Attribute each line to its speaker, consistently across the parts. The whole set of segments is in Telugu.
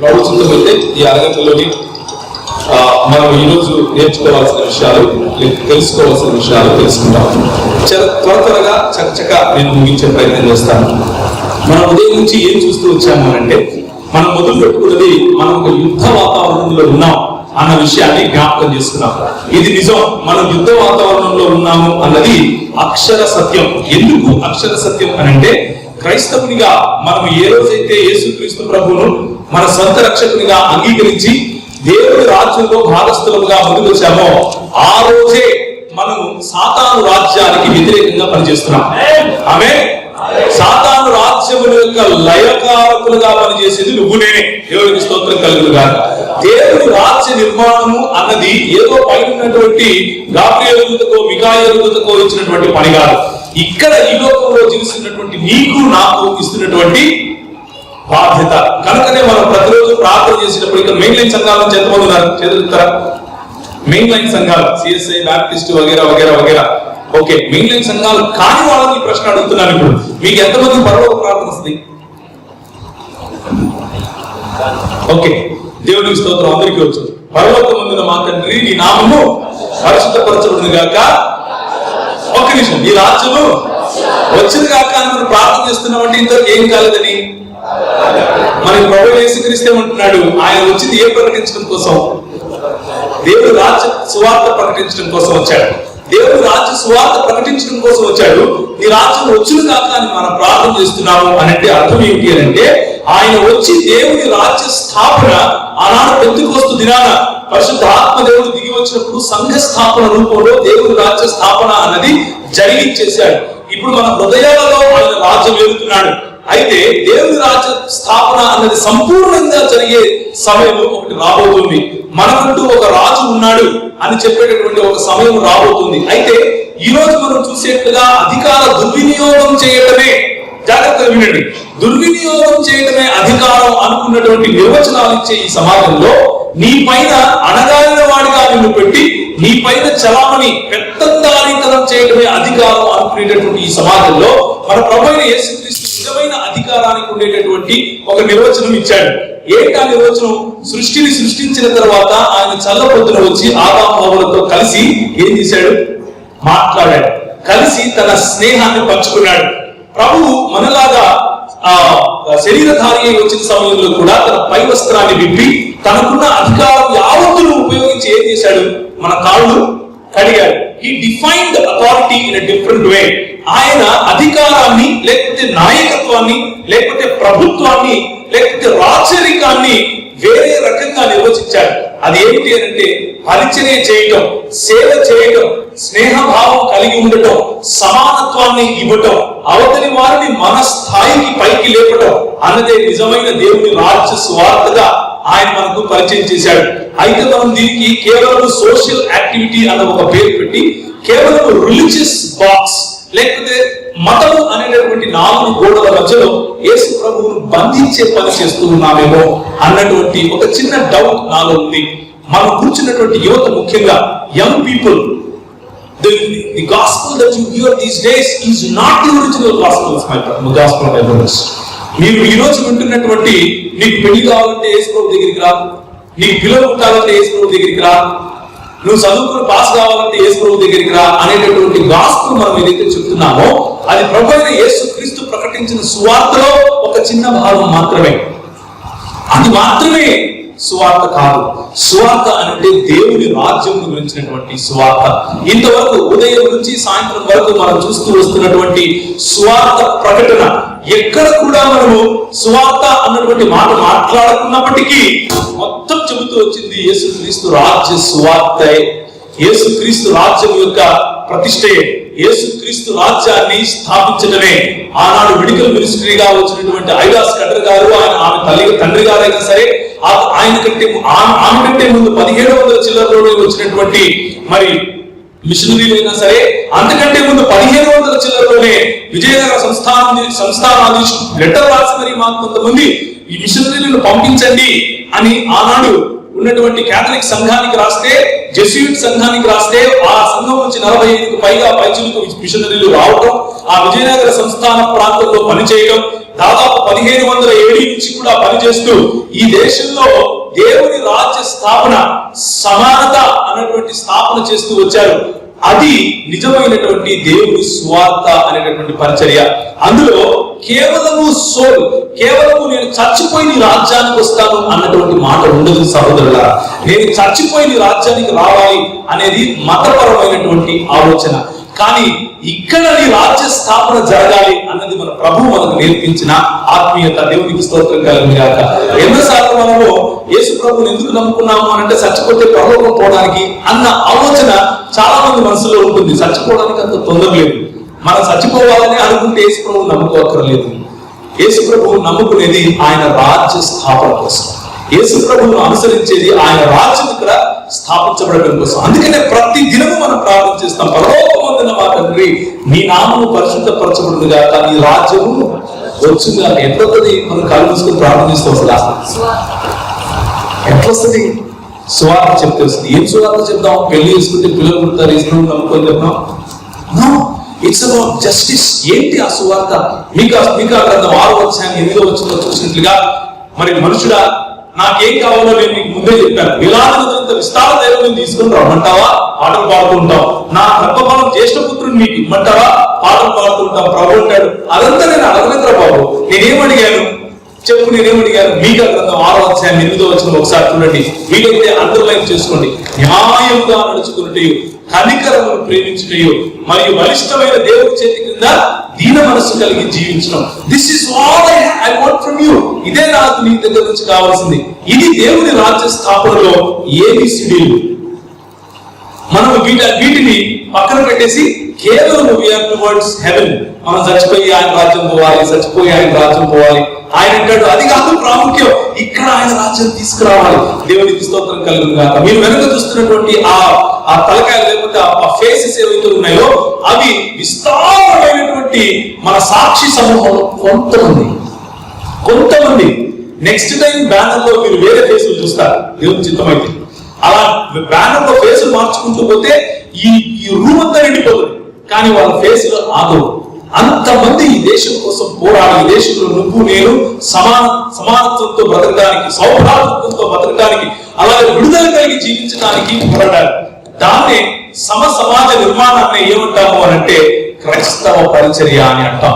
Speaker 1: ప్రభుత్వంతో ఈ అరగంటలోని మనం ఈరోజు నేర్చుకోవాల్సిన విషయాలు, తెలుసుకోవాల్సిన విషయాలు తెలుసుకుంటాం. త్వరగా చక్కచక్క నేను ముగించే ప్రయత్నం చేస్తాను. మనం ఉదయం నుంచి ఏం చూస్తూ వచ్చాము అంటే, మనం మొదలు పెట్టుకున్నది మనం ఒక యుద్ధ వాతావరణంలో ఉన్నాం అన్న విషయాన్ని జ్ఞాపకం చేసుకున్నాం. ఇది నిజం, మనం యుద్ధ వాతావరణంలో ఉన్నాము అన్నది అక్షర సత్యం. ఎందుకు అక్షర సత్యం అని అంటే, క్రైస్తవునిగా మనం ఏ రోజైతే యేసుక్రీస్తు ప్రభువును మన సొంత రక్షకునిగా అంగీకరించి దేవుడి రాజ్యంలో భాగస్థులుగా ముందుకొచ్చామో ఆ రోజే మనము సాతాను రాజ్యానికి వ్యతిరేకంగా పనిచేస్తున్నాం. ఆమె సాతాను రాజ్యముల యొక్క లయకారకులుగా పనిచేసేది నువ్వు నేనే. దేవుడికి స్తోత్రం కలుగునుగా. దేవుడి రాజ్య నిర్మాణము అన్నది ఏదో పైనటువంటి గాబ్రియలు దూతకో మిఖాయేలు దూతకో ఇచ్చినటువంటి పని కాదు. ఇక్కడ ఈ లోకంలో జీవిస్తున్నటువంటి నీకు నాకు ఇస్తున్నటువంటి బాధ్యత. కనుకనే మనం ప్రతిరోజు ప్రార్థన చేసినప్పుడు ఇక మెయిన్ లైన్ సంఘాల నుంచి ఎంతమంది ఉన్నారు చదువుతారా? మెయిన్ లైన్ సంఘాలు సిఎస్ఐ, బ్యాప్టిస్ట్ వగేరా వగేరా వగేరా. ఓకే, మెయిన్ లైన్ సంఘాలు కాని వాళ్ళని ప్రశ్న అడుగుతున్నాను. ఇప్పుడు మీకు ఎంతమంది పరలోక ప్రార్థన వస్తుంది? ఓకే, దేవుడికి స్తోత్రం. అందరికీ వచ్చు. పరలోకమందున మా తండ్రి నీ నామము పరిశుద్ధపరచబడును గాక. ఒక్క నిమిషం, నీ రాజ్యము వచ్చింది కాక అని మనం ప్రార్థన చేస్తున్నామంటే ఇంతవరకు ఏం కాలేదని మనకి ప్రభువు యేసుక్రీస్తు ఏమంటున్నాడు? ఆయన వచ్చింది ఏం ప్రకటించడం కోసం? దేవుడు రాజ్య సువార్త ప్రకటించడం కోసం వచ్చాడు. దేవుడు రాజ్య సువార్త ప్రకటించడం కోసం వచ్చాడు. నీ రాజ్యం వచ్చింది కాక అని మనం ప్రార్థన చేస్తున్నాము అంటే అర్థం ఏంటి అని అంటే, ఆయన వచ్చి దేవుడి రాజ్య స్థాపన ఆనాడు పెంతెకొస్తు దినాన పరిశుద్ధ ఆత్మ దేవుడు దిగి వచ్చినప్పుడు సంఘ స్థాపన రూపంలో దేవుడి రాజ్య స్థాపన అన్నది జరిగించేశాడు. ఇప్పుడు మన హృదయాలలో ఆయన రాజ్యం వెళ్తున్నాడు. అయితే దేవుని రాజ్య స్థాపన అన్నది సంపూర్ణంగా జరిగే సమయం ఒకటి రాబోతుంది. మనకంటూ ఒక రాజు ఉన్నాడు అని చెప్పేటటువంటి ఒక సమయం రాబోతుంది. అయితే ఈ రోజు మనం చూసేట్టుగా అధికార దుర్వినియోగం చేయటమే, జాగ్రత్తగా వినండి, దుర్వినియోగం చేయటమే అధికారం అనుకున్నటువంటి నిర్వచనాలు ఇచ్చే ఈ సమాజంలో నీ పైన అణగారిన వాడిగా నిన్ను పెట్టి నీ పైన చలామణి పెత్తందారీతనం చేయటమే అధికారం అనుకునేటటువంటి ఈ సమాజంలో మన ప్రభువైన యేసుక్రీస్తు నిజమైన అధికారానికి ఉండేటటువంటి ఒక నిర్వచనం ఇచ్చాడు. ఏంటా నిర్వచనం? సృష్టిని సృష్టించిన తర్వాత ఆయన చల్లపొద్దున వచ్చి ఆదాము హవ్వలతో కలిసి ఏం చేశాడు? మాట్లాడాడు. కలిసి తన స్నేహాన్ని పంచుకున్నాడు. ప్రభువు మనలాగా శరీరధారి వచ్చిన సమయంలో కూడా తన పై వస్త్రాన్ని విప్పి తనకున్న అధికారం యావత్తును ఉపయోగించి ఏం చేశాడు? మన కాళ్ళు కడిగాడు. He defined authority in a different way. ఆయన అధికారాన్ని, లేకపోతే నాయకత్వాన్ని, లేకపోతే ప్రభుత్వాన్ని, లేకపోతే రాచరికాన్ని వేరే రకంగా నిర్వచించాడు. అది ఏమిటి అంటే, పరిచర్య చేయటం, సేవ చేయటం, స్నేహభావం కలిగి ఉండటం, సమానత్వాన్ని ఇవ్వటం, అవతలి వారిని మన స్థాయికి పైకి లేపటం అన్నదే నిజమైన దేవుని రాజ్య సువార్తగా ఆయన మనకు పరిచయం చేశాడు. అయితే మనం దీనికి కేవలం సోషల్ యాక్టివిటీ అన్న ఒక పేరు పెట్టి కేవలం రిలీజియస్ బాక్స్, లేకపోతే మతము అనేటటువంటి 4 గోడల మధ్యలో యేసు ప్రభువును బంధించే పని చేస్తూ ఉన్నామేమో అన్నటువంటి ఒక చిన్న డౌట్ నాలో ఉంది. మనం కూర్చున్నటువంటి యువత, ముఖ్యంగా young people, the gospel that you hear these days is not the original gospel of the gospel of Evangelist. మీరు ఈ రోజు వింటున్నటువంటి, నీకు పెళ్లి కావాలంటే యేసు ప్రభు దగ్గరికి రా, నీకు పిల్లలు పుట్టాలంటే యేసు ప్రభు దగ్గరికి రా, నువ్వు చదువుకుని పాస్ కావాలంటే యేసు ప్రభు దగ్గరికి రా అనేటటువంటి గాస్పెల్ మనం ఏదైతే చెప్తున్నామో అది ప్రభువైన యేసుక్రీస్తు ప్రకటించిన సువార్తలో ఒక చిన్న భాగం మాత్రమే. అది మాత్రమే సువార్త కాదు. సువార్త అంటే దేవుని రాజ్యం గురించినటువంటి సువార్త. ఇంతవరకు ఉదయం నుంచి సాయంత్రం వరకు మనం చూస్తూ వస్తున్నటువంటి సువార్త ప్రకటన ఎక్కడ కూడా మనము సువార్త అన్నటువంటి మాట మాట్లాడుకున్నప్పటికీ మొత్తం చెబుతూ వచ్చింది యేసుక్రీస్తు రాజ్య సువార్తే, యేసుక్రీస్తు రాజ్యం యొక్క ప్రతిష్టయే, యేసుక్రీస్తు రాజ్యాన్ని స్థాపించడమే. ఆనాడు మెడికల్ మినిస్ట్రీగా వచ్చినటువంటి ఐడాస్ కటర్ గారు, ఆమె తండ్రి గారైనా సరే, ఆమె కంటే ముందు 1700 చిల్లరలో వచ్చినటువంటి మరి మిషనరీలైనా సరే, అంతకంటే ముందు 1500 చిల్లరలోనే విజయనగర సంస్థానాధీశుడు లెటర్ రాసి మరి మాకు కొంతమంది ఈ మిషనరీలను పంపించండి అని ఆనాడు ఉన్నటువంటి కేథలిక్ సంఘానికి రాస్తే జెస్యూట్ సంఘానికి రాస్తే ఆ సంఘం నుంచి 45కు పైగా పైచులకు మిషనరీలు రావడం, ఆ విజయనగర సంస్థాన ప్రాంతంలో పనిచేయడం, దాదాపు 1500 AD నుంచి కూడా పనిచేస్తూ ఈ దేశంలో దేవుని రాజ్య స్థాపన, సమానత అన్నటువంటి స్థాపన చేస్తూ వచ్చారు. అది నిజమైనటువంటి దేవుని సువార్త అనేటటువంటి పరిచర్య. అందులో కేవలము నేను చచ్చిపోయి నీ రాజ్యానికి వస్తాను అన్నటువంటి మాట ఉండదు సహోదరులారా. నేను చచ్చిపోయి నీ రాజ్యానికి రావాలి అనేది మతపరమైనటువంటి ఆలోచన. కానీ ఇక్కడ నీ రాజ్య స్థాపన జరగాలి అన్నది మన ప్రభువు మనకు నేర్పించిన ఆత్మీయత. దేవునికి స్తోత్రం కలుగుగాక. ఎన్నోసార్లు మనము యేసు ప్రభువుని ఎందుకు నమ్ముకున్నాము అంటే చచ్చిపోతే పరలోకం పోవడానికి అన్న ఆలోచన చాలా మంది మనసులో ఉంటుంది. చచ్చిపోవడానికి అంత తొందర లేదు. మనం చచ్చిపోవాలని అనుకుంటే యేసు ప్రభువుని నమ్ముకోక్కర్లేదు. యేసు ప్రభువు నమ్ముకునేది ఆయన రాజ్య స్థాపన కోసం. యేసు ప్రభువును అనుసరించేది ఆయన రాజ్యం ఇక్కడ స్థాపించబడడం కోసం. అందుకనే ప్రతి దినము మనం ప్రార్థన చేస్తాం, పరలోకమందున్న మా తండ్రి నీ నామము పరిశుద్ధపరచబడును గాక, నీ రాజ్యము వచ్చును గాక. ఎట్లొస్తుంది? మనం కళ్ళు మూసుకొని ప్రార్థన చేస్తూ వస్తుందా? ఎట్లొస్తుంది? సువార్త చెప్తే వస్తుంది. ఏం సువార్త చెప్తాం? పెళ్లి చేసుకుంటే పిల్లలు పుడతారు, ఇష్టం నమ్ముకొని చెప్తాం. It's about justice. ఏంటి ఆ సువార్త? మీకా గ్రంథం 6వ అధ్యాయం 8వ వచనంలో చూసినట్లుగా, మరి మనుషుడా నాకేం కావాలో నేను నీకు ముందే చెప్పాను, విలాసంత విస్తార దైవం తీసుకుని రమ్మంటావా? పాటలు పాడుతుంటాం. నా గర్భఫలం జ్యేష్ఠ పుత్రుని నీకు ఇమ్మంటావా? పాటలు పాడుతుంటాం. ప్రభు అంటాడు, అదంతా నేను అడగలేదురా బాబు. నేనేమడిగాను చెప్పు, నేనేమడిగాను? మీకా గ్రంథం 6వ అధ్యాయం 8వ వచనం ఒకసారి చూడండి. వీలైతే అండర్లైన్ చేసుకోండి. న్యాయముగా నడుచుకున్నట్టు, కనికరమును ప్రేమించుటయు, మరియు బలిష్టమైన దేవుడి చేతి కింద దీన మనస్సు కలిగి జీవించడం. This is all I want from you. ఇదే నాకు నీ దగ్గర నుంచి కావాల్సింది. ఇది దేవుని రాజ్య స్థాపనలో ఏబిసిడీలు. మనం వీటిని పక్కన పెట్టేసి కేవలం వీఆర్ టువర్డ్స్ హెవెన్. మనం చచ్చిపోయి ఆయన రాజ్యం పోవాలి, ఆయన అంటాడు అది కాదు ప్రాముఖ్యం, ఇక్కడ ఆయన రాజ్యం తీసుకురావాలి. దేవునికి స్తోత్రం కలుగును గాక. మీరు వెనక చూస్తున్నటువంటి ఆ తలకాయలు లేకపోతే ఆ ఫేసెస్ ఏవైతే ఉన్నాయో అవి విస్తారమైనటువంటి మన సాక్షి సమూహంలో కొంతమంది నెక్స్ట్ టైం బ్యానర్ లో మీరు వేరే ఫేసులు చూస్తారు, దేవుని చిత్తమైతే. అలా బ్యానర్ లో ఫేసులు మార్చుకుంటూ పోతే ఈ రూమ్ అంతా నిండిపోతుంది, కానీ వాళ్ళ ఫేసులు ఆగవు. అంతమంది ఈ దేశం కోసం పోరాడి, ఈ దేశంలో నువ్వు నేను సమానత్వంతో బ్రతకడానికి, సౌభాగ్యంతో బ్రతకడానికి, అలాగే విడుదల కలిగి జీవించడానికి పోరాడారు. దాన్నే సమాజ నిర్మాణాన్ని ఏమంటాము అనంటే క్రైస్తవ పరిచర్య అని అంటాం.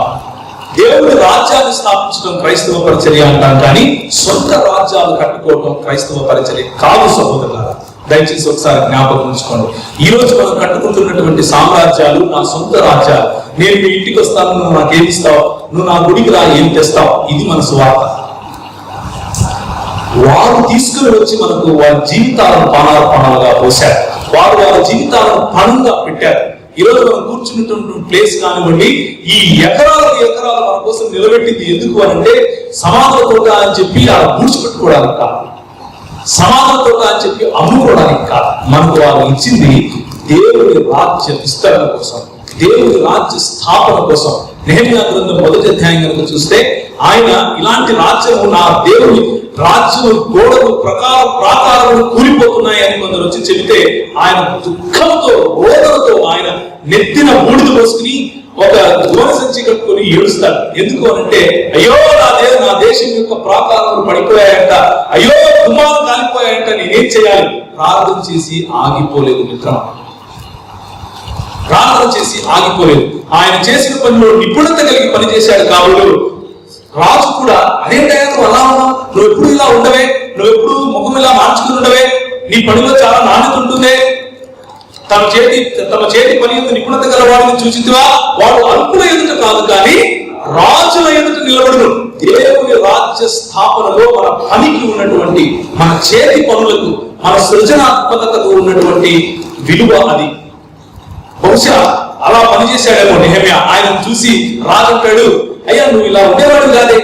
Speaker 1: దేవుడి రాజ్యాన్ని స్థాపించడం క్రైస్తవ పరిచర్య అంటాం, కానీ సొంత రాజ్యాలు కట్టుకోవడం క్రైస్తవ పరిచర్య కాదు సహోదరులారా. దయచేసి ఒకసారి జ్ఞాపకం ఉంచుకోండి. ఈ రోజు మనం కట్టుకుంటున్నటువంటి సామ్రాజ్యాలు నా సొంత రాజ్యాలు. నేను మీ ఇంటికి వస్తాను, నువ్వు నాకేమి ఇస్తావు, నువ్వు నా గుడికి రా, ఏం తెస్తావు, ఇది మన సువార్త. వారు తీసుకుని వచ్చి మనకు వారి జీవితాలను పానాలుగా పోశారు. వారి జీవితాలను పణంగా పెట్టారు. ఈ రోజు మనం కూర్చున్నటువంటి ప్లేస్ కానివ్వండి, ఈ ఎకరాలు మన కోసం నిలబెట్టింది ఎందుకు అనంటే సమాధుల తోట అని చెప్పి అలా పూడ్చిపెట్టుకోవడానికి కాదు, సమాధుల తోట అని చెప్పి అమ్ముకోవడానికి కాదు. మనకు వారు ఇచ్చింది దేవుని రాజ్య విస్తరణ కోసం, దేవుని రాజ్య స్థాపన కోసం. నెహెమ్యా గ్రంథం 1వ అధ్యాయం కనుక చూస్తే ఆయన ఇలాంటి రాజ్యము, నా దేవుని రాజ్యము గోడలు ప్రాకారములు కూలిపోతున్నాయి అని కొందరు వచ్చి చెబితే ఆయన దుఃఖంతో రోదనతో ఆయన నెత్తిన బూడిద పోసుకుని ఒక గోనె సంచి కట్టుకుని ఏడుస్తాడు. ఎందుకు అనంటే అయ్యో నా దేశం యొక్క ప్రాకారములు పడిపోయాయంట, అయ్యో గుమ్మాలు కాలిపోయాయంట, నేనేం చేయాలి? ప్రార్థన చేసి ఆగిపోలేదు మిత్రం, ప్రార్థన చేసి ఆగిపోలేదు. ఆయన చేసిన పనిలో నిపుణత కలిగి పనిచేశాడు. కాబట్టి రాజు కూడా అదేంటయ్యా నువ్వు అలా ఉన్నావు, నువ్వు ఎప్పుడు ఇలా ఉండవే, నువ్వు ఎప్పుడు ముఖం ఇలా మార్చుకుని ఉండవే, నీ పనిలో చాలా నాణ్యత ఉంటుందే, తమ చేతి పని యొక్క నిపుణత గల వాడిని చూసివా, వాడు అల్పుల ఎదుట కాదు కానీ రాజుల ఎదుట నిలబడును. దేవుని రాజ్య స్థాపనలో మన పనికి ఉన్నటువంటి, మన చేతి పనులకు, మన సృజనాత్మకతకు ఉన్నటువంటి విలువ అది. బహుశా అలా పనిచేశాడేమో నెహెమ్యా. ఆయన చూసి రాజు అంటాడు, అయ్యా నువ్వు ఇలా ఉండేవాడు కాదే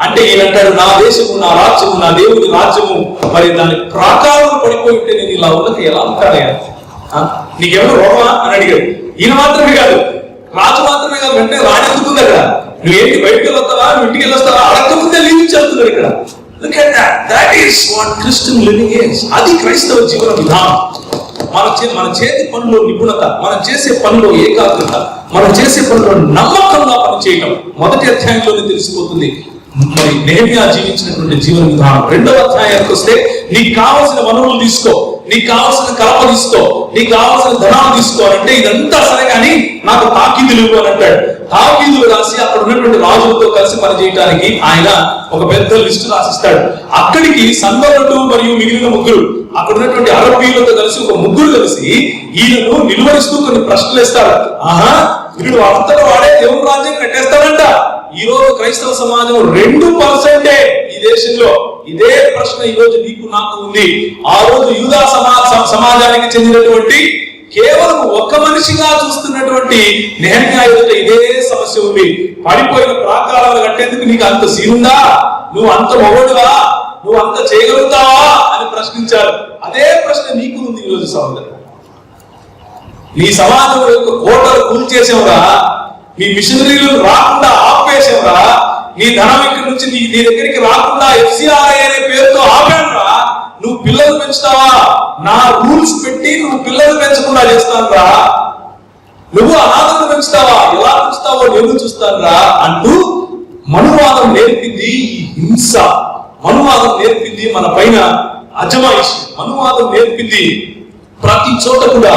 Speaker 1: అంటే, ఈయనంటాడు నా దేశము, నా రాజ్యము, నా దేవుని రాజ్యము మరి దాని ప్రాకారం పడిపోయి ఉంటే నేను ఇలా ఉన్నది ఎలా ఉంటాడయ్యా, నీకెవరు రోమా అని అడిగాడు. ఈయన మాత్రమే కాదు, రాజు మాత్రమే కాదు, వెంటనే రాణెందుకుంది అక్కడ. నువ్వేంటి బయటకు వెళ్ళొస్తావా, నువ్వు ఇంటికి వెళ్ళొస్తావా, అడగకముందే లీవ్ చేస్తున్నాడు ఇక్కడ. Look at that. That is what Christian living is. అది క్రైస్తవ జీవన విధానం. మన చేతి పనిలో నిపుణత, మనం చేసే పనిలో ఏకాగ్రత, మనం చేసే పనిలో నమ్మకంగా పనిచేయటం మొదటి అధ్యాయంలోనే తెలిసిపోతుంది. మరి నెహెమ్యా జీవించినటువంటి జీవన విధానం. రెండవ అధ్యాయానికి వస్తే నీకు కావలసిన వనరులు తీసుకో, నీకు కావలసిన కలప తీసుకో, నీకు కావలసిన ధనాలు తీసుకో అంటే ఇదంతా సరే కానీ నాకు తాకీదులు అని అంటాడు. తాకీదులు రాసి అక్కడ ఉన్నటువంటి రాజులతో కలిసి పనిచేయడానికి ఆయన ఒక పెద్ద లిస్టు రాసిస్తాడు. అక్కడికి సంబరుడు మరియు మిగిలిన ముగ్గురు అక్కడ ఉన్నటువంటి అరబ్బీలతో కలిసి ఒక ముగ్గురు కలిసి ఈయనను నిలువరిస్తూ కొన్ని ప్రశ్నలు వేస్తారు. ఆహా, వీడు అంతటా వాడే దేవుని రాజ్యం కట్టేస్తాడంట. ఈ రోజు క్రైస్తవ సమాజం 2% ఈ దేశంలో. ఇదే ప్రశ్న ఈ రోజు నీకు నాకు ఉంది. ఆ రోజు యూదా సమాజానికి చెందినటువంటి కేవలం ఒక్క మనిషిగా చూస్తున్నటువంటి నెహెమ్యా ఎదుట ఇదే సమస్య ఉంది. పడిపోయిన ప్రాకారాలు కట్టేందుకు నీకు అంత సీనుందా? నువ్వు అంత మొగడువా? నువ్వు అంత చేయగలుగుతావా అని ప్రశ్నించారు. అదే ప్రశ్న నీకు ఉంది ఈరోజు సహోదరు. నీ సమాజం యొక్క కోటలు కూల్చేసేవరా? నీ మిషనరీలు రాకుండా ఆపేసేవరా? నీ ధనం ఇక్కడి నుంచి నీ దగ్గరికి రాకుండా FCRI అనే పేరుతో ఆపానురా? నువ్వు పిల్లలు పెంచుతావా? నా రూల్స్ పెట్టి నువ్వు పిల్లలు పెంచకుండా చేస్తానురా? నువ్వు అనాథను పెంచుతావా? ఎలా పెంచుతావో నేను చూస్తానురా అంటూ మనువాదం నేర్పింది ఈ హింస. మనువాదం నేర్పింది మన పైన అజమాయిషి. మనువాదం నేర్పింది ప్రతి చోట కూడా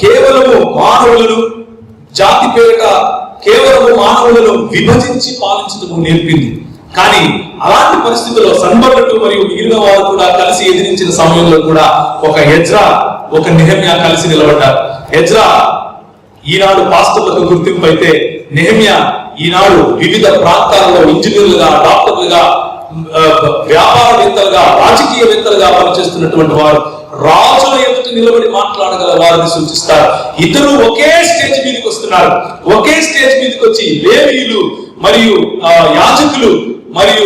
Speaker 1: కేవలము మానవులను జాతి పేరిట కేవలము మానవులను విభజించి పాలించడం నేర్పింది. కానీ అలాంటి పరిస్థితుల్లో సన్బర్టు మరియు మిగిలిన వారు కూడా కలిసి ఎదిరించిన సమయంలో కూడా ఒక ఎజ్రా, ఒక నెహెమ్యా కలిసి నిలబడ్డారు. ఎజ్రా ఈనాడు పాస్టర్లకు గుర్తింపు అయితే, నెహెమ్యా ఈనాడు వివిధ ప్రాంతాలలో ఇంజనీర్లుగా, డాక్టర్లుగా, వ్యాపారవేత్తలుగా, రాజకీయవేత్తలుగా పనిచేస్తున్నటువంటి వారు రాజుల ఎదుట నిలబడి మాట్లాడగల వారిని సూచిస్తారు. ఇద్దరు ఒకే స్టేజ్ మీదకి వస్తున్నారు. ఒకే స్టేజ్ మీదకి వచ్చి లేవీయులు మరియు యాజకులు మరియు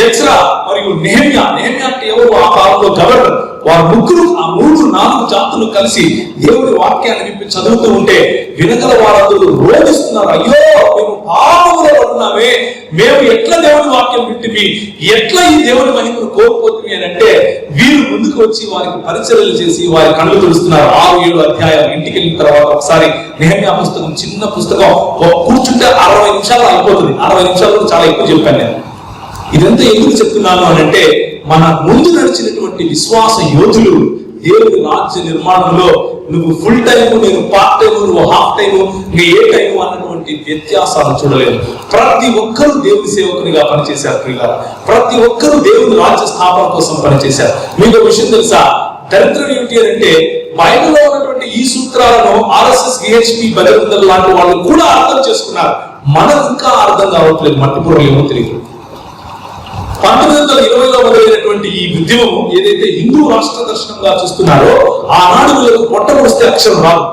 Speaker 1: ఎజ్రా మరియు నెహెమ్యా అంటే ఎవరు? ఆ కాలంలో గవర్నర్. వారు ముగ్గురు, ఆ 3-4 జాతులు కలిసి దేవుడి వాక్యాన్ని విప్పి చదువుతూ ఉంటే వినగల వారందరూ రోధిస్తున్నారు. అయ్యో, మేము పాపములో పడుతున్నామే, మేము ఎట్లా దేవుడి వాక్యం వింటివి, ఎట్లా ఈ దేవుడి మహిమను కోల్పోతుంది అని అంటే వీరు ముందుకు వచ్చి వారికి పరిచర్యలు చేసి వారి కళ్ళు తుడుస్తున్నారు. 6-7 అధ్యాయాలు ఇంటికి వెళ్ళిన తర్వాత ఒకసారి నెహెమ్యా పుస్తకం, చిన్న పుస్తకం, కూర్చుంటే 60 నిమిషాలు అయిపోతుంది. 60 నిమిషాలు చాలా ఎక్కువ చెప్పాను నేను. ఇదంతా ఎందుకు చెప్తున్నాను అని అంటే, మన ముందు నడిచినటువంటి విశ్వాస యోధులు దేవుని రాజ్య నిర్మాణంలో నువ్వు ఫుల్ టైము, నేను పార్ట్ టైము, నువ్వు హాఫ్ టైము, నువ్వు ఏ టైము అన్నటువంటి వ్యత్యాసాలు చూడలేదు. ప్రతి ఒక్కరూ దేవుని సేవకునిగా పనిచేశారు ప్రియులారా. ప్రతి ఒక్కరూ దేవుని రాజ్య స్థాపన కోసం పనిచేశారు. మీకు విషయం తెలుసా? దరిద్రం ఏమిటి అంటే, బైబిల్లో ఉన్నటువంటి ఈ సూత్రాలను RSS, GHP, బజరంగదళ్ లాంటి వాళ్ళు కూడా అర్థం చేసుకున్నారు. మనకు ఇంకా అర్థం కావట్లేదు, మట్టిపూరలు ఏమో తెలియదు. 1920లో మొదలైనటువంటి ఈ ఉద్యమం ఏదైతే హిందూ రాష్ట్ర దర్శనంగా చూస్తున్నారో, ఆనాడు వీళ్ళకు పొట్టమొస్తే అక్షరం రాదు,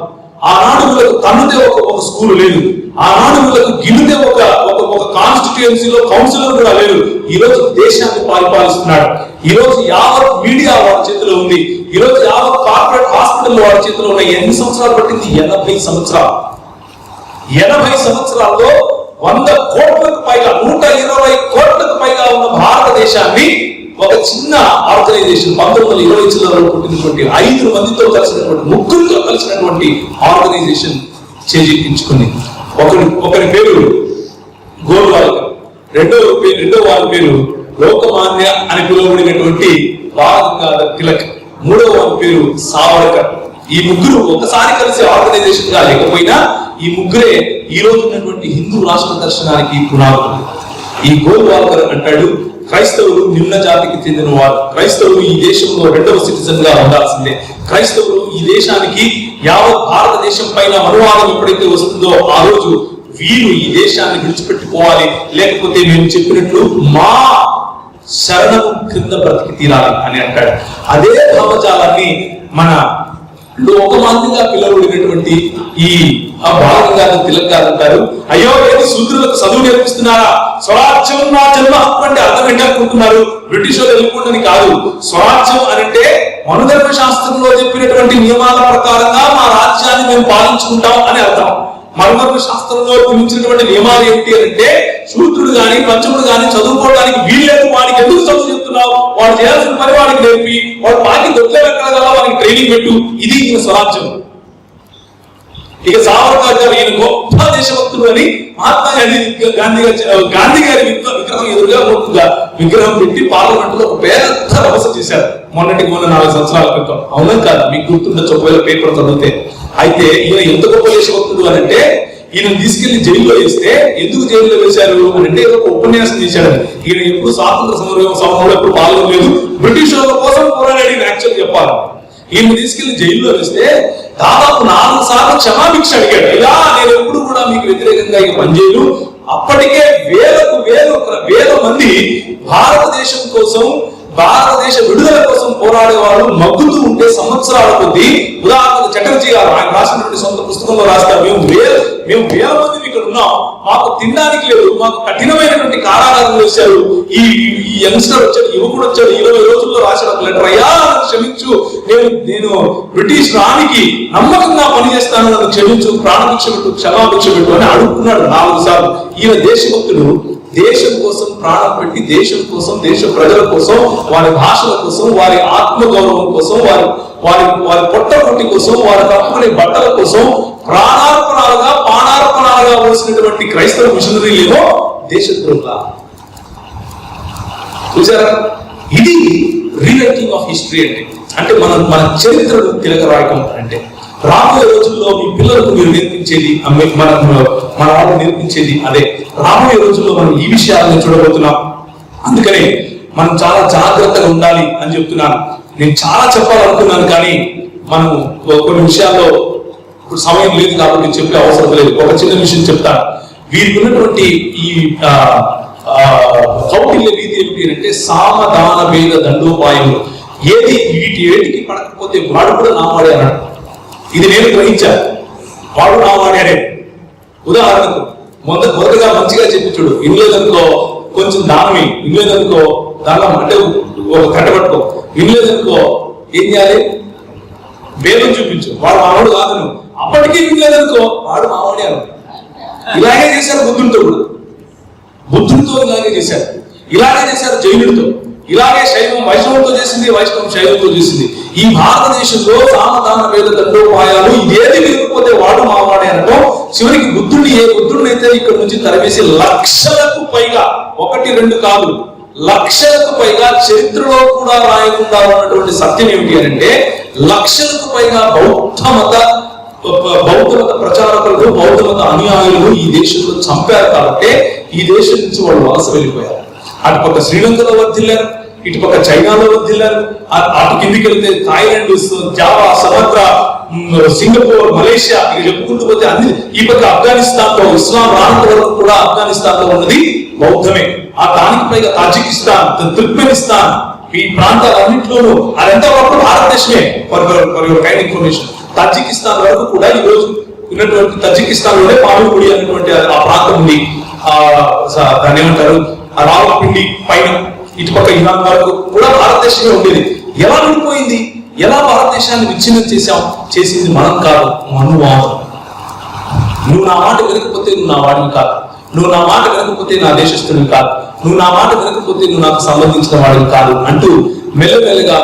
Speaker 1: ఆనాడు వీళ్ళకు తన్నుతే ఒక స్కూల్ లేదు, ఆనాడు వీళ్ళకు గిన్నుతే ఒక కాన్స్టిట్యుయెన్సీలో కౌన్సిలర్ కూడా లేదు. ఈ రోజు దేశాన్ని పరిపాలిస్తున్నాడు. ఈ రోజు యావత్ మీడియా వారి చేతిలో ఉంది. ఈ రోజు యావత్ కార్పొరేట్ హాస్పిటల్ వారి చేతిలో ఉన్నాయి. ఎన్ని సంవత్సరాలు పట్టింది? 80 సంవత్సరాలు. 80 సంవత్సరాల్లో 100 కోట్లకు పైగా, 120 కోట్లకు పైగా ఉన్న భారతదేశాన్ని ఒక చిన్న ఆర్గనైజేషన్ 1920 చిల్లరలో పుట్టినటువంటి 5 మందితో కలిసినటువంటి, ముగ్గురితో కలిసినటువంటి ఆర్గనైజేషన్ చేజిక్కించుకుంది. ఒకరి పేరు గోల్వాల్కర్, రెండో వారి పేరు లోకమాన్య అని పిలువబడినటువంటి బాలగంగాధర్ తిలక్, మూడవ వారి పేరు సావర్కర్. ఈ ముగ్గురు ఒకసారి కలిసి ఆర్గనైజేషన్ గా లేకపోయినా ఈ ముగ్గురే ఈ రోజు ఉన్నటువంటి హిందూ రాష్ట్ర దర్శనానికి పునాదులు. ఈ గోల్వాల్కర్ అంటాడు, క్రైస్తవులు నిమ్న జాతికి చెందిన వారు, క్రైస్తవులు ఈ దేశంలో 2వ సిటిజన్ గా ఉండాల్సిందే, క్రైస్తవులు ఈ దేశానికి యావత్ భారతదేశం పైన అనువాదం ఎప్పుడైతే వస్తుందో ఆ రోజు వీరు ఈ దేశాన్ని విడిచిపెట్టుకోవాలి, లేకపోతే మేము చెప్పినట్లు మా శరణము క్రింద బ్రతికి తీరాలి అని అంటాడు. అదే భావజాలాన్ని మన లోకమాన్యంగా పిలువబడినటువంటి ఈ బాలగంగాధర్ తిలక్ గారు అంటారు, అయ్యో ఏది శూద్రులకు చదువు నేర్పిస్తున్నారా? స్వరాజ్యం నా జన్మ హక్కు అంటే అర్థం ఏంటనుకుంటున్నారు? బ్రిటిష్ వాళ్ళు వెళ్ళిపోండి కాదు. స్వరాజ్యం అనంటే మనుధర్మ శాస్త్రంలో చెప్పినటువంటి నియమాల ప్రకారంగా మా రాజ్యాన్ని మేము పాలించుకుంటాం అని అర్థం. మనుధర్మ శాస్త్రంలో గురించినటువంటి నియమాలు ఏమిటి అంటే, శూద్రుడు గాని పంచముడు గాని చదువుకోవడానికి వీల్లేదు, వాడికి ఎందుకు చదువు చెప్తున్నారు తీసుకురావు, వాడు చేయాల్సిన పని వాడికి నేర్పి, వాడు బాకి దొడ్లే వెక్కడగల వాడికి ట్రైనింగ్ పెట్టు. ఇది ఈయన స్వరాజ్యం. ఇక సావర్కర్ గారు ఈయన గొప్ప దేశభక్తుడు అని మహాత్మా గాంధీ గారి విగ్రహం ఎదురుగా విగ్రహం పెట్టి పార్లమెంట్ లో ఒక పెద్ద రభస చేశారు మొన్న 4 సంవత్సరాల క్రితం. అవునా కాదు? మీకు గుర్తుండొచ్చు ఒకవేళ పేపర్ చదివితే. అయితే ఈయన ఎంత గొప్ప దేశభక్తుడు అని అంటే, ఈయన తీసుకెళ్లి జైల్లో వేస్తే, ఎందుకు జైల్లో వేశారు అని అంటే ఒక ఉపన్యాసం చేశాడు. ఈయన ఎప్పుడు స్వాతంత్ర సమరంలో ఎప్పుడు పాల్గొనలేదు, బ్రిటిష్ వాళ్ళ కోసం పోరాడాడు యాక్చువల్ చెప్పాలి. ఈయన తీసుకెళ్లి జైల్లో వేస్తే దాదాపు 4 సార్లు క్షమాభిక్ష అడిగాడు. ఇలా నేను ఎప్పుడు కూడా మీకు వ్యతిరేకంగా ఇక పనిచేయను. అప్పటికే వేల మంది భారతదేశం కోసం, భారతదేశ విడుదల కోసం పోరాడే వాళ్ళు మగ్గుతూ ఉంటే సంవత్సరాల కొద్దీ, ఉదాహరణకు చటర్జీ గారు ఆయన రాసినటువంటి సొంత పుస్తకంలో రాస్తారు, మేము వేల మంది ఇక్కడ ఉన్నాం, మాకు తినడానికి లేదు, మాకు కఠినమైనటువంటి కారాగారం వేశారు. ఈ యంగ్స్టర్ వచ్చాడు, యువకుడు వచ్చాడు, 20 రోజుల్లో రాసిన ఒక లెటర్, అయ్యా క్షమించు, నేను బ్రిటిష్ రాణికి నమ్మకంగా పనిచేస్తాను, నన్ను క్షమించు, ప్రాణభిక్ష పెట్టు, క్షమాభిక్ష పెట్టు అని అడుగుతున్నాడు 4 సార్లు. ఈయన దేశభక్తుడు. దేశం కోసం ప్రాణం పెట్టి, దేశం కోసం, దేశ ప్రజల కోసం, వారి భాషల కోసం, వారి ఆత్మగౌరవం కోసం, వారి పొట్టకొట్టి కోసం, వారి కప్పుకునే బట్టల కోసం ప్రాణార్పణాలుగా వలసినటువంటి క్రైస్తవ మిషనరీలేమో దేశద్రోహుల. చూసారా? ఇది రీరైటింగ్ ఆఫ్ హిస్టరీ అంటే మన చరిత్రను తిరగరాయటం. అంటే రాబోయే రోజుల్లో మీ పిల్లలకు మీరు నేర్పించేది, మన వాళ్ళు నేర్పించేది అదే. రాబోయే రోజుల్లో మనం ఈ విషయాలను చూడబోతున్నాం. అందుకనే మనం చాలా జాగ్రత్తగా ఉండాలి అని చెప్తున్నాను. నేను చాలా చెప్పాలనుకున్నాను, కానీ మనం కొన్ని విషయాల్లో ఇప్పుడు సమయం లేదు కాబట్టి చెప్పే అవసరం లేదు. ఒక చిన్న విషయం చెప్తాను. వీరికి ఉన్నటువంటి ఈ కౌటిల్య రీతి ఏమిటి అంటే, సామధాన భేద దండోపాయములు. వీటికి పడకపోతే వాడు కూడా నావాడే అన్నాడు. ఇది నేను గ్రహించాను, వాడు నావాడే. ఉదాహరణకు మొదటగా మంచిగా చెప్పి చూడు, ఇన్లేదనుకో కొంచెం దానమే, ఇన్లేదనుకో దానం అంటే ఒక కట్టబట్టుకో, ఇన్లేదనుకో ఏం చేయాలి, భేదం చూపించు, వాడు మావాడు కాదు. నువ్వు అప్పటికీ వినలేదనుకో, వాడు మావాడే అన్నాడు. ఇలాగే చేశారు బుద్ధుడితో కూడా. బుద్ధుడితో ఇలాగే చేశారు, ఇలాగే చేశారు జైనుడితో, ఇలాగే శైవం వైష్ణవంతో చేసింది, వైష్ణవం శైవంతో చేసింది. ఈ భారతదేశంలో సామధాన భేద దండోపాయాలు ఇదేది వినకపోతే వాడు మావాడే అనటం. చివరికి ఏ బుద్ధుడిని అయితే ఇక్కడ నుంచి తరివేసి లక్షలకు పైగా, 1-2 కాదు, లక్షలకు పైగా చరిత్రలో కూడా రాయకుండా ఉన్నటువంటి సత్యం ఏమిటి అని అంటే, లక్షలకు పైగా బౌద్ధ మత ప్రచారకులు, బౌద్ధ మత అనుయాయులు ఈ దేశంలో చంపారు. కాబట్టి ఈ దేశం నుంచి వాళ్ళు వలస వెళ్ళిపోయారు. అటుపక్క శ్రీలంకలో వర్ధిల్లారు, ఇటుపక్క చైనాలో వర్ధిల్లారు, అటు కిందికి వెళ్తే థాయిలాండ్, జావా, సమగ్ర, సింగపూర్, మలేషియా, ఇక చెప్పుకుంటూ పోతే అన్ని. ఈ పక్క ఆఫ్ఘనిస్తాన్ లో, ఇస్లాం రానంత వరకు కూడా ఆఫ్ఘనిస్తాన్ లో ఉన్నది బౌద్ధమే. ఆ దానికి పైగా తాజికిస్తాన్, తుర్క్మెనిస్తాన్, ఈ ప్రాంతాలన్నింటిలోనూ అదంతా వరకు భారతదేశమే. కైండ్ ఇన్ఫర్మేషన్, తాజికిస్తాన్ వరకు కూడా ఈ రోజు ఉన్నటువంటి తజికిస్తాన్ లోనే పాముగుడి అనేటువంటి ఆ ప్రాంతం ఉంది. దాన్ని ఏమంటారు, రావల్పిండి పైన ఇటుపక్క ఇరాన్ వరకు కూడా భారతదేశమే ఉండేది. ఎలా ఉండిపోయింది? ఎలా భారతదేశాన్ని విచ్ఛిన్నం చేసింది మనం కాదు, మనువాదం. నువ్వు నా మాట వినకపోతే నువ్వు నా వాడిని కాదు, నువ్వు నా మాట వినకపోతే నా దేశస్తుడిని కాదు, నువ్వు నా మాట వినకపోతే నువ్వు నాకు సంబంధించిన వాడిని కాదు అంటూ మెల్లమెల్లగా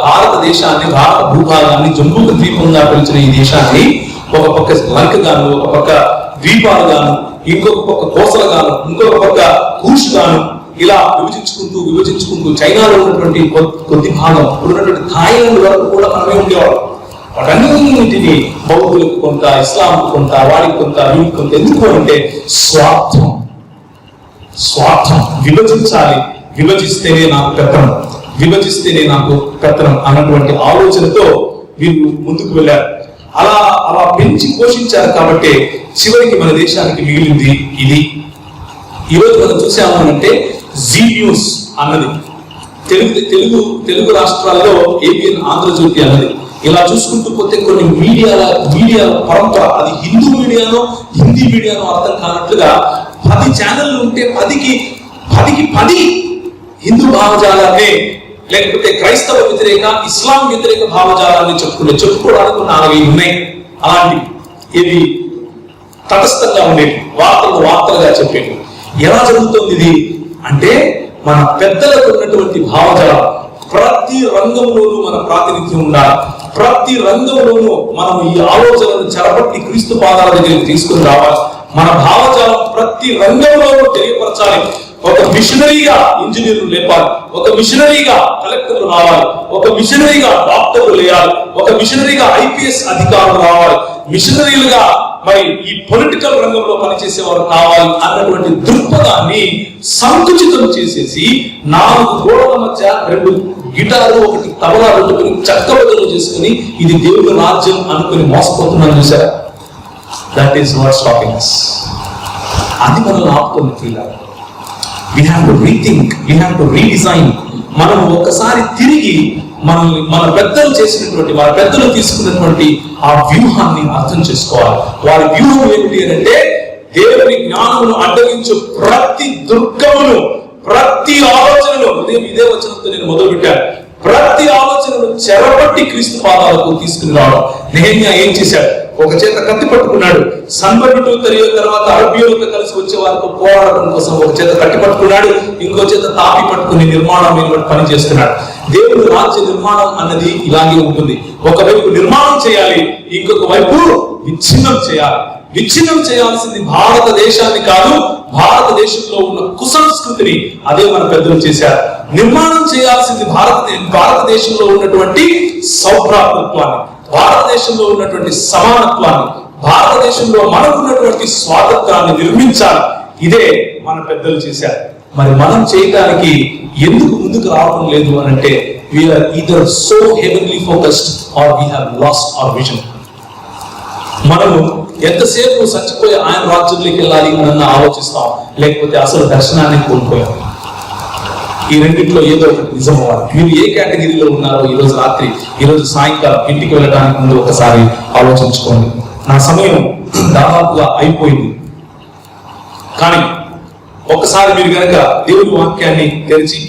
Speaker 1: భారతదేశాన్ని, భారత భూభాగాన్ని జంబూ ద్వీపంగా పిలిచిన ఈ దేశాన్ని ఒక పక్క లంకగాను, ఒక పక్క ద్వీపాలుగాను, ఇంకొక పక్క కోసలుగాను, ఇంకొక పక్క కూషుగాను, ఇలా విభజించుకుంటూ చైనాలో ఉన్నటువంటి కొద్ది భాగం, ఉన్నటువంటి థాయిలాండ్ వరకు కూడా మనమే ఉండేవాళ్ళం. వాటన్నింటినీ బౌద్ధులకు కొంత, ఇస్లాంకు కొంత, వాడికి కొంత, వీడికి కొంత. ఎందుకు అంటే స్వార్థం. విభజించాలి, విభజిస్తేనే నాకు పెత్తనం అన్నటువంటి ఆలోచనతో వీళ్ళు ముందుకు వెళ్ళారు. అలా పెంచి పోషించారు. కాబట్టి చివరికి మన దేశానికి మిగిలింది ఇది. ఈరోజు మనం చూసాము అంటే జీ న్యూస్ అన్నది, తెలుగు రాష్ట్రాల్లో ఏబిఎన్ ఆంధ్రజ్యోతి అన్నది. ఇలా చూసుకుంటూ పోతే కొన్ని మీడియా పరంపర, అది హిందూ మీడియానో హిందీ మీడియానో అర్థం కానట్లుగా 10 ఛానళ్ళు ఉంటే 10కి 10 హిందూ భావజాలాన్ని, లేకపోతే క్రైస్తవ వ్యతిరేక, ఇస్లాం వ్యతిరేక భావజాలాన్ని చెప్పుకోవడానికి 4-5 ఉన్నాయి. అలాంటివి ఇది తటస్థంగా ఉండేవి, వార్తలుగా చెప్పేవి. ఎలా జరుగుతుంది ఇది అంటే, మన పెద్దలకు ఉన్నటువంటి భావజాలం. ప్రతి రంగంలోనూ మన ప్రాతినిధ్యం ఉండాలి. ప్రతి రంగంలోనూ మనం ఈ ఆలోచనను చెరపట్టి క్రీస్తు పాదాల దగ్గరికి తీసుకుని రావాలి. మన భావజాలం ప్రతి రంగంలోనూ తెలియపరచాలి. ఒక మిషనరీగా ఇంజనీర్లు లేపాలి, ఒక మిషనరీగా కలెక్టర్లు రావాలి, ఒక మిషనరీగా డాక్టర్లు లేయాలి, ఒక మిషనరీగా ఐపీఎస్ అధికారులు రావాలి, మిషనరీలుగా మరి ఈ పొలిటికల్ రంగంలో పనిచేసేవారు కావాలి అన్నటువంటి దృక్పథాన్ని సంకుచితం చేసేసి 4 గోడల మధ్య 2 గిటారు, 1 తబలా పెట్టుకుని చక్కబద్దలు చేసుకుని ఇది దేవుని రాజ్యం అనుకుని మోసపోతున్నాను చూసారా? That is what stopping us. అది మనల్ని ఆపుతుంది. Feel we have to rethink, we have to redesign. మనం ఒక్కసారి తిరిగి మన పెద్దలు చేసినటువంటి, మన పెద్దలు తీసుకున్నటువంటి ఆ వ్యూహాన్ని అర్థం చేసుకోవాలి. వారి వ్యూహం ఏంటి అంటే దేవుని జ్ఞానమును అడ్డగించు ప్రతి దుర్గమును, ప్రతి ఆలోచనను, ఇదే వచనంతో నేను మొదలుపెట్టాను, ప్రతి ఆలోచనను చెరపట్టి క్రీస్తు పాదాలకు తీసుకుని రావడం. నెహెమ్యా ఏం చేశాడు? ఒక చేత కత్తి పట్టుకున్నాడు. సన్బర్నుడు తర్వాత అరబియులతో కలిసి వచ్చే వారితో పోరాడడం కోసం ఒక చేత కత్తి పట్టుకున్నాడు, ఇంకో చేత తాపి పట్టుకుని నిర్మాణం పని చేస్తున్నాడు. దేవుని రాజ్య నిర్మాణం అన్నది ఇలాగే ఉంటుంది. ఒకవైపు నిర్మాణం చేయాలి, ఇంకొక వైపు విచ్ఛిన్నం చేయాలి. విచ్ఛిన్నం చేయాల్సింది భారతదేశాన్ని కాదు, భారతదేశంలో ఉన్న కుసంస్కృతిని. అదే మన పెద్దలు చేశారు. నిర్మాణం చేయాల్సింది భారతదేశంలో ఉన్నటువంటి సౌభ్రాతృత్వాన్ని, భారతదేశంలో ఉన్నటువంటి సమానత్వాన్ని, భారతదేశంలో మనకున్నటువంటి స్వాతంత్రాన్ని నిర్మించాలి. ఇదే మన పెద్దలు చేశారు. మరి మనం చేయడానికి ఎందుకు ముందుకు రావడం లేదు అని అంటే we're either so heavenly focused or we have lost our vision. మనము ఎంతసేపు చచ్చిపోయి ఆయన రాజ్యంలోకి వెళ్ళాలి అని ఆలోచిస్తాం, లేకపోతే అసలు దర్శనాన్ని కోల్పోయాం. ఈ రెండింటిలో ఏదో ఒకటి నిజం అవ్వాలి. మీరు ఏ కేటగిరీలో ఉన్నారో ఈరోజు రాత్రి, ఈరోజు సాయంకాలం ఇంటికి వెళ్ళడానికి ముందు ఒకసారి ఆలోచించుకోండి. నా సమయం దాదాపుగా అయిపోయింది, కానీ ఒకసారి మీరు కనుక దేవుని వాక్యాన్ని తెరిచి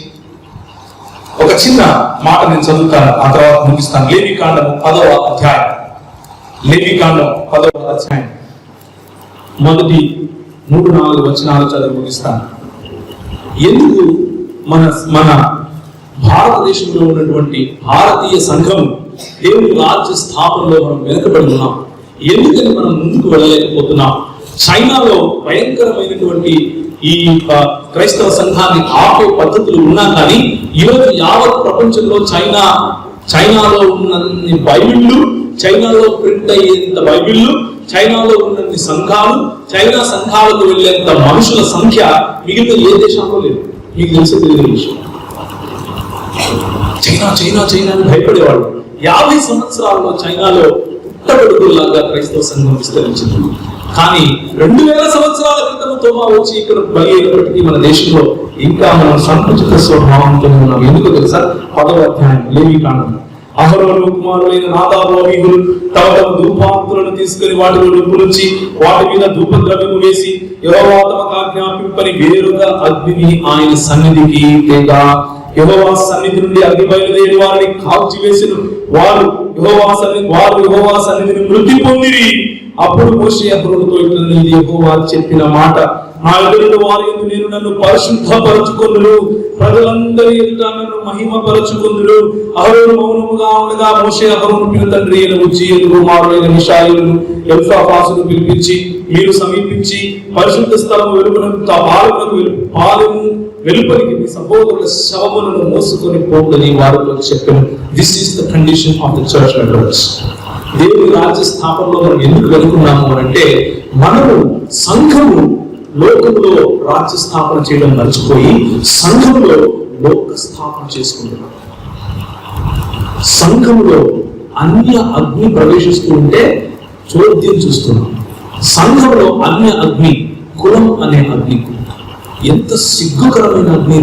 Speaker 1: ఒక చిన్న మాట నేను చదువుతాను, ఆ తర్వాత ముగిస్తాను. లేవికాండం 10వ అధ్యాయం, లేవికాండం 10వ అధ్యాయం మొదటి 3-4 వచనాలు చదివి ముగిస్తాను. ఎందుకు మన భారతదేశంలో ఉన్నటువంటి భారతీయ సంఘం దేవుని రాజ్య స్థాపనలో మనం వెనుకబడి ఉన్నాం? ఎందుకని మనం ముందుకు వెళ్ళలేకపోతున్నాం? చైనాలో భయంకరమైనటువంటి ఈ క్రైస్తవ సంఘాన్ని ఆపే పద్ధతులు ఉన్నా కానీ ఈరోజు యావత్ ప్రపంచంలో చైనాలో ఉన్న బైబిళ్ళు, చైనాలో ప్రింట్ అయ్యేంత బైబిళ్ళు, చైనాలో ఉన్నన్ని సంఘాలు, చైనా సంఘాలకు వెళ్ళేంత మనుషుల సంఖ్య మిగతా ఏ దేశంలో లేదు. మీకు తెలిసే తెలియని విషయం. చైనా అని భయపడేవాడు. 50 సంవత్సరాల్లో చైనాలో పుట్టగొడుగులాగా క్రైస్తవ సంఘం విస్తరించింది. కానీ 2000 సంవత్సరాల క్రితం తోమా వచ్చి ఇక్కడ బలి అయినప్పటికీ మన దేశంలో ఇంకా మనం సంకుచిత స్వభావంతో ఉన్నాం. ఎందుకు తెలుసా? 10వ అధ్యాయం లేవికాండం. అహరోను కుమారులైన నాదాబు, అబీహులు తమ ధూపాంతులను తీసుకుని వాటిలో నిప్పులుంచి వాటి మీద ధూపద్రవ్యము వేసి యెహోవా తమకు ఆజ్ఞాపింపని వేరుగా అగ్నిని ఆయన సన్నిధికి తేగా యెహోవా సన్నిధి నుండి అగ్ని బయలుదేరి వారిని కాల్చివేసెను. వారు యెహోవా సన్నిధిని మృతి పొందిరి. అప్పుడు మోషే అహరోనుతో ఇట్లా యెహోవా చెప్పిన మాట, నా ఎదుట వారి యందు నేను నన్ను పరిశుద్ధపరచుకొందును, ప్రజలందరి ఎదుట నన్ను మహిమపరచుకొందును. అహరోను మౌనముగా ఉండగా మోషే అహరోను పిన తండ్రి అయిన ఉజ్జీయేలు కుమారులైన మిషాయేలును ఎల్సాఫాసును పిలిపించి, మీరు సమీపించి పరిశుద్ధ స్థలము పాలెము వెలుపలికి మీ సహోదరుల శవములను మోసుకొని పోదని వారితో చెప్పాను. This is the condition of the church members. దేవుని రాజ్య స్థాపనలో మనం ఎందుకు వెనుకున్నాము అంటే మనము సంఘము లోకంలో రాజ్య స్థాపన చేయడం మర్చిపోయి సంఘంలో లోక స్థాపన చేసుకుంటున్నాం. సంఘంలో అన్య అగ్ని ప్రవేశిస్తూ ఉంటే చోద్యం చూస్తున్నాం. సంఘంలో అన్య అగ్ని, కులం అనే అగ్ని. ఎంత సిగ్గుకరమైన అగ్ని!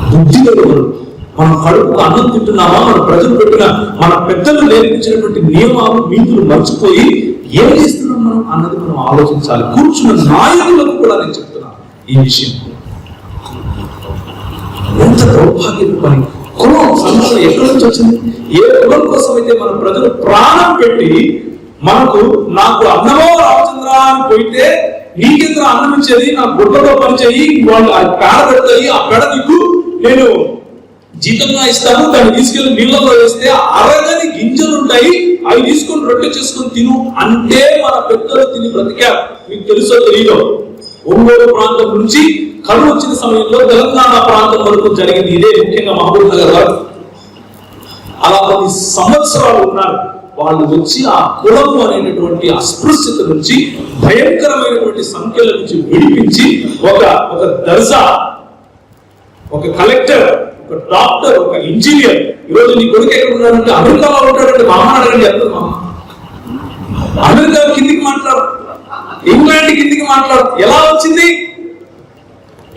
Speaker 1: బుద్ధి లేనివారు. మనం కడుపుకు అన్నం తింటున్నామా? మన ప్రజలు పెట్టిన, మన పెద్దలు నేర్పించినటువంటి నియమాలు, నీతులు మర్చిపోయి ఏం చేస్తున్నాం మనం అన్నది మనం ఆలోచించాలి. కూర్చున్న నాయకులకు కూడా నేను చెప్తున్నాను ఈ విషయం. ఎంత దౌర్భాగ్యపు పని! కులం సంఘంలో ఎక్కడి నుంచి వచ్చింది? ఏ కులం కోసం అయితే మన ప్రజలు ప్రాణం పెట్టి నాకు అన్నమో రామచంద్ర అని పోయితే నీకెందుకు అన్నం ఇచ్చేది, నా గుడ్డతో పని చేయి, వాళ్ళు ఆ పేడ పెడతాయి, ఆ పేడ నీకు నేను జీతంగా ఇస్తాను, దాన్ని తీసుకెళ్లి నీళ్ళలో వేస్తే అరగని గింజలు ఉంటాయి, అవి తీసుకొని రొట్టె చేసుకొని తిను అంటే మన పెద్దలు తిని బ్రతికారు. మీకు తెలుసో తెలియదో, ఒంగోలు ప్రాంతం నుంచి కరువు వచ్చిన సమయంలో తెలంగాణ ప్రాంతం వరకు జరిగింది ఇదే, ముఖ్యంగా మహబూబ్ నగర్ వరకు. అలా 10 సంవత్సరాలు ఉన్నారు. వాళ్ళు వచ్చి ఆ కులము అనేటటువంటి అస్పృశ్యత నుంచి, భయంకరమైనటువంటి సంఖ్యల నుంచి విడిపించి ఒక దర్జా, ఒక కలెక్టర్, ఒక డాక్టర్, ఒక ఇంజనీర్. ఈరోజు నీ కొడుకు ఎక్కడ ఉన్నాడంటే అమెరికాలో ఉంటాడంటే మా అమ్మ అడగండి, ఎంత అమెరికా కిందికి మాట్లాడు, ఇంగ్లాండ్ కిందికి మాట్లాడు. ఎలా వచ్చింది?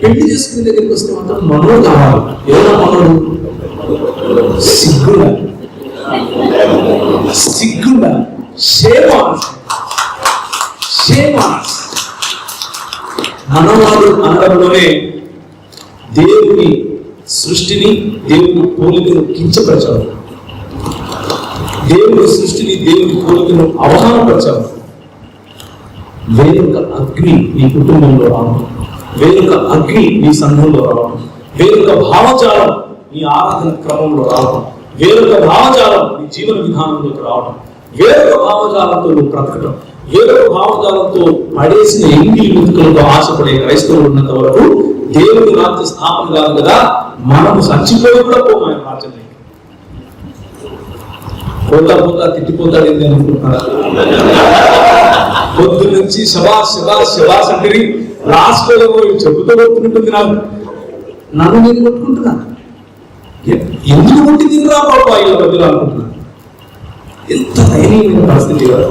Speaker 1: పెళ్లి చేసుకునే దగ్గరికి వస్తే మాత్రం మనోడు కావాలి. ఏదో మనోడు సిగ్గుండా మనవాడు అనడంలోనే దేవుని సృష్టిని, దేవుని పోలికను కించపరచారు, దేవుని సృష్టిని, దేవుని పోలికను అవమానపరచారు. వేరొక అగ్ని నీ కుటుంబంలో రావడం, వేరొక అగ్ని నీ సంఘంలో రావడం, వేరొక భావజాలం నీ ఆరాధన క్రమంలో రావడం, వేరొక భావజాలం నీ జీవన విధానంలోకి రావడం, వేరొక భావజాలంతో నువ్వు బ్రతకడం, వేరొక భావజాలంతో పడేసిన ఎంగిలి ముతుకలతో ఆశపడే క్రైస్తవులు ఉన్నంత వరకు దేవుని రాజ్య స్థాపన కాదు కదా. మనము చచ్చిపోయి కూడా పోము ఆయన రాజ్యం. పోతా తిట్టిపోతాడు ఏంటి అనుకుంటున్నారా? పొద్దు నుంచి శబాస్ అంటే లాస్ట్ లో చెబుతూ కొట్టుకుంటుంది. నన్ను నేను కొట్టుకుంటున్నా, ఎందుకు కొట్టి తినరా బాబా ఇలా వద్దులు అనుకుంటున్నా. ఎంత దయనీయమైన పరిస్థితి కదా,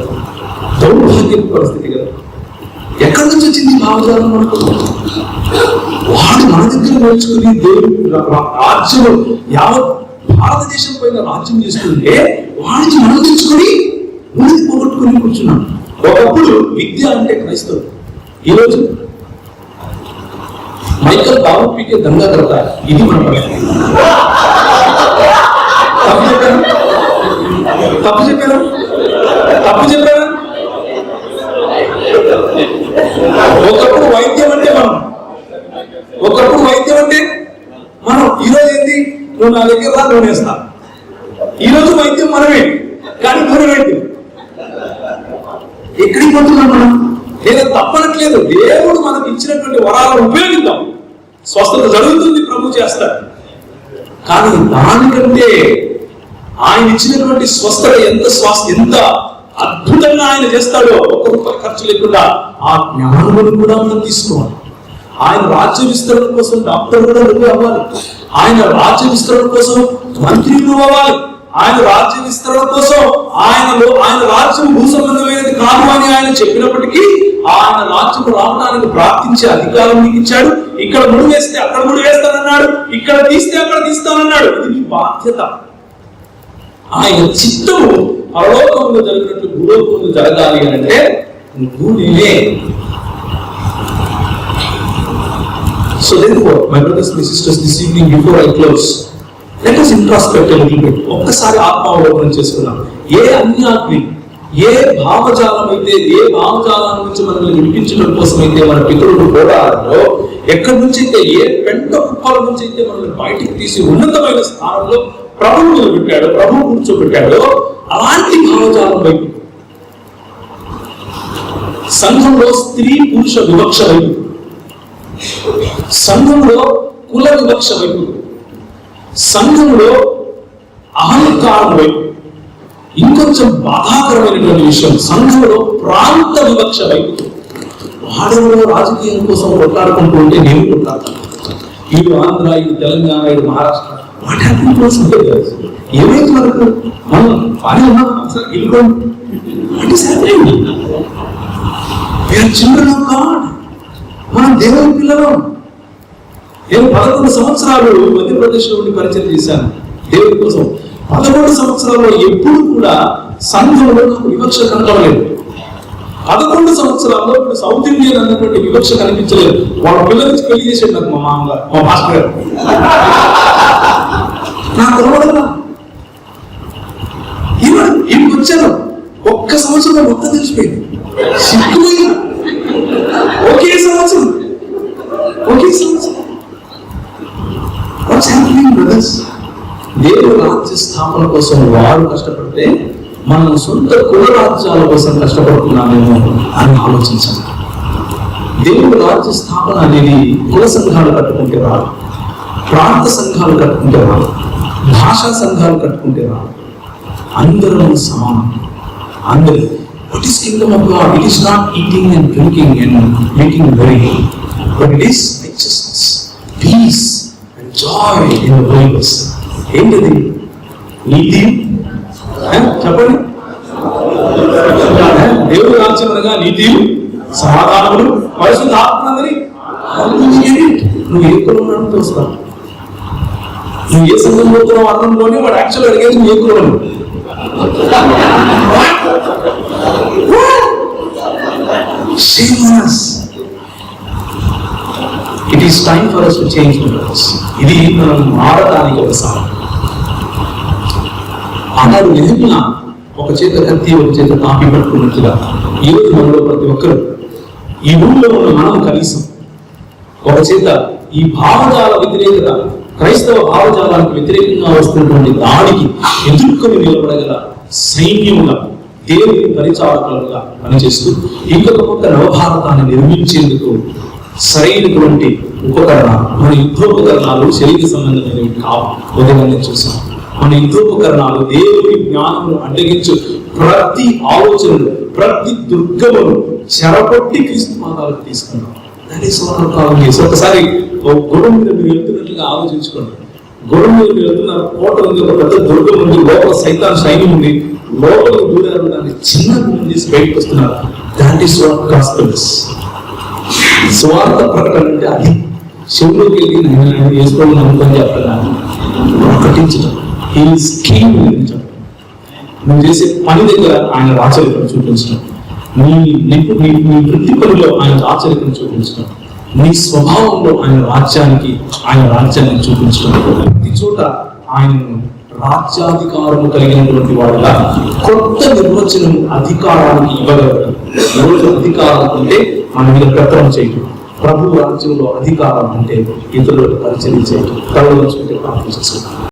Speaker 1: దౌర్భాగ్య పరిస్థితి కదా. ఎక్కడి నుంచి వచ్చింది భావజాలం? వాడు మన దగ్గర నేర్చుకుని దేవుడు రాజ్యం, యావత్ భారతదేశం పైన రాజ్యం చేసుకుంటే వాడికి మనం తెచ్చుకొని ముందుకు పోగొట్టుకుని కూర్చున్నాం. ఒకప్పుడు విద్య అంటే క్రైస్తవులు, ఈరోజు మైకల్ దావుపీకే దంగా కడతారు. ఇది మన పరిస్థితి. తప్పు చెప్పారా? ఒకప్పుడు వైద్యం అంటే మనం ఈరోజు ఏంటి? నువ్వు నా దగ్గర రా, నూనె వేస్తా. ఈరోజు వైద్యం మనమే, కానీ నూనె వైద్యం ఎక్కడికి పోతున్నాం మనం? లేదా తప్పనట్లేదు, దేవుడు మనకు ఇచ్చినటువంటి వరాలను ఉపయోగిద్దాం. స్వస్థత జరుగుతుంది, ప్రభు చేస్తాడు. కానీ దానికంటే ఆయన ఇచ్చినటువంటి స్వస్థత ఎంత అద్భుతంగా ఆయన చేస్తాడో, ఒక్క రూపాయి ఖర్చు లేకుండా ఆ జ్ఞానమును కూడా మనం తీసుకోవాలి. ఆయన రాజ్య విస్తరణ కోసం డాక్టర్ కూడా నువ్వు అవ్వాలి. ఆయన రాజ్య విస్తరణ కోసం మంత్రి నువ్వు అవ్వాలి. ఆయన రాజ్య విస్తరణ కోసం ఆయన రాజ్యం భూ సంబంధమైనది కాదు అని ఆయన చెప్పినప్పటికీ ఆయన రాజ్యం రావడానికి ప్రార్థించే అధికారం నీకు ఇచ్చాడు. ఇక్కడ ముడి వేస్తే అక్కడ ముడి వేస్తానన్నాడు, ఇక్కడ తీస్తే అక్కడ తీస్తానన్నాడు. ఇది నీ బాధ్యత. ఆయన చిత్తము పరలోకంలో జరిగినట్లు భూలోకంలో జరగాలి అంటే నువ్వు నేనే. So therefore, my brothers and sisters, this evening before I close, let us introspect a little bit. ఒక్కసారి ఆత్మావలోకనం చేసుకున్నాం. ఏ అన్యాగ్ని, ఏ భావజాలం అయితే, ఏ భావజాలం నుంచి మనల్ని విడిపించడం కోసం అయితే మన పితరులు పోరాడారో, ఎక్కడి నుంచి అయితే, ఏ పెంట కుప్పల నుంచి అయితే మనల్ని బయటికి తీసి ఉన్నతమైన స్థానంలో ప్రభువు నిలబెట్టాడో, ప్రభువు కూర్చోబెట్టాడో, అలాంటి భావజాలం వైపు, సంఘంలో స్త్రీ పురుష వివక్ష వైపు, సంఘంలో కుల వివక్ష వైపు, సంఘంలో అహంకారం వైపు, ఇంకొంచెం బాధాకరమైనటువంటి విషయం సంఘంలో ప్రాంత వివక్ష వైపు. వాడవలో రాజకీయం కోసం కొట్లాడుకుంటూ ఉంటే నేను కొట్లాడతాను. ఇటు ఆంధ్ర, ఇటు తెలంగాణ, ఇటు మహారాష్ట్ర, వాటి హ్యాపీ కోసం ఏమైతే మనకు మనం పని ఉన్నాం సార్ వెళ్ళిపోండి. What is happening? We are children of God. మనం దేవుని పిల్లలు. నేను 11 సంవత్సరాలు మధ్యప్రదేశ్లో ఉండి పరిచయం చేశాను దేవుని కోసం. 11 సంవత్సరాల్లో ఎప్పుడు కూడా సంఘంలో నాకు వివక్ష కనపడలేదు. 11 సంవత్సరాల్లో ఇప్పుడు సౌత్ ఇండియన్ అన్నటువంటి వివక్ష కనిపించలేదు. వాళ్ళ పిల్లలకి పెళ్లి చేసాడు నాకు మా మామగారు, మా మాస్టర్ గారు. నాకు కనబడదా? ఈయనకి వచ్చాను, ఒక్క సంవత్సరంలో మొత్తం తెలిసిపోయింది. సిగ్గుపోయింది. దేవుని రాజ్య స్థాపన కోసం వారు కష్టపడితే మనం సొంత కుల రాజ్యాల కోసం కష్టపడుతున్నామేమో అని ఆలోచించాలి. దేవుని రాజ్య స్థాపన అనేది కుల సంఘాలు కట్టుకుంటే రాదు, ప్రాంత సంఘాలు కట్టుకుంటే రాదు, భాషా సంఘాలు కట్టుకుంటే రాదు. అందరం సమానం. అందరూ what is kingdom of God? It is not eating and drinking and making merry, but it is righteousness, peace and joy in the Holy Ghost. ఏంటది? నీతి. చెప్పండి. దేవుని రాజ్యం అనగా నీతి, సమాధానములు, పరిశుద్ధ ఆత్మని. నువ్వు ఏ కులంలో చూస్తావు? నువ్వు ఏ సంఘం పోతున్నావు అన్నంలోనే వాడు యాక్చువల్ అడిగేది నువ్వు ఏ కులం. It is time for us to change the laws. ఇది మనం మారడానికి ఒక సమయం. ఆనాడు నెహెమ్యా ఒక చేత కత్తి ఒక చేత తాపి పట్టుకున్నట్లుగా ఈరోజు మనలో ప్రతి ఒక్కరు ఈ ఊళ్ళో ఉన్న మనం కనీసం ఒక చేత ఈ భావజాల వ్యతిరేకత, క్రైస్తవ భావజాలానికి వ్యతిరేకంగా వస్తున్నటువంటి దాడికి ఎదుర్కొని నిలబడగల సైన్యముగా, దేవుని పరిచారకులుగా పనిచేస్తూ ఇంకొక పక్క నవభారతాన్ని నిర్మించేందుకు సరైనటువంటి ఉపకరణాలు, మన యుద్ధోపకరణాలు శరీర సంబంధమైనవి కావు. ఉదయాన్నే చూసాం. మన యుద్ధోపకరణాలు దేవుని జ్ఞానమును అడ్డగించు ప్రతి ఆలోచనలు, ప్రతి దుర్గమును చెరపొట్టి క్రీస్తు పాదాలకు తీసుకున్నాం. ఒకసారి గుర్రం మీద మీరు వెళ్తున్నట్లుగా ఆలోచించుకోండి. గుర్రం మీద మీరు వెళ్తున్నారు, కోట ఉంది, ఒక పెద్ద దుర్గం ఉంది, లోపల సైతాన్ సైన్యం ఉంది, లోపల దూరారు, దాన్ని చిన్న తీసి బయటకు వస్తున్నారు. That is what gospel is. స్వార్థ ప్రకటన అంటే అది. శివుడికి వెళ్ళి నేను వేసుకోవాలని అనుకుని చెప్తాను, ప్రకటించడం. నువ్వు చేసే పని దగ్గర ఆయన రాచరికను చూపించడం, నీ వృత్తి పనిలో ఆయన రాచరికను చూపించడం, నీ స్వభావంలో ఆయన రాజ్యాన్ని చూపించడం. ప్రతి చోట ఆయనను రాజ్యాధికారము కలిగినటువంటి వాడుగా కొత్త నిర్వచనం అధికారానికి ఇవ్వగలరు. ఈరోజు అధికారం అంటే మన మీద పెత్తనం చేయడం, ప్రభు రాజ్యంలో అధికారం అంటే ఇతరులకు పరిచయం చేయడం. కళలో చూస్తే ప్రార్థన చేసుకుంటాం.